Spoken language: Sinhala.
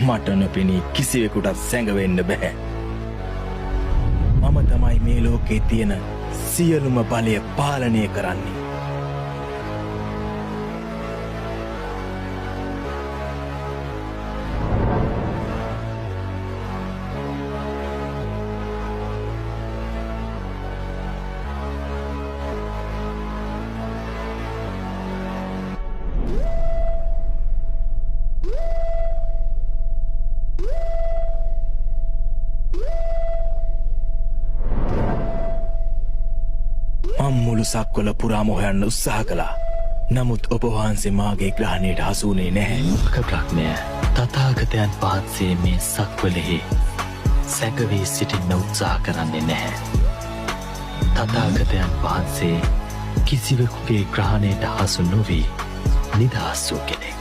මට නොපෙනී කිසිවෙකුටත් සැඟවෙන්න බැහැ. මම තමයි මේ ලෝකේ තියෙන සියලුම බලය පාලනය කරන්නේ. මුළු සක්වල පුරාම හොයන්න උත්සාහ කළා. නමුත් ඔබ වහන්සේ මාගේ ග්‍රහණයට හසු වුණේ නැහැ. ප්‍රඥය තථාගතයන් වහන්සේ මේ සක්වලෙහි සැඟවී සිටින්න උත්සාහ කරන්නේ නැහැ. තථාගතයන් වහන්සේ කිසිවෙකුගේ ග්‍රහණයට හසු නොවී නිදහස් වූ කෙනෙක්.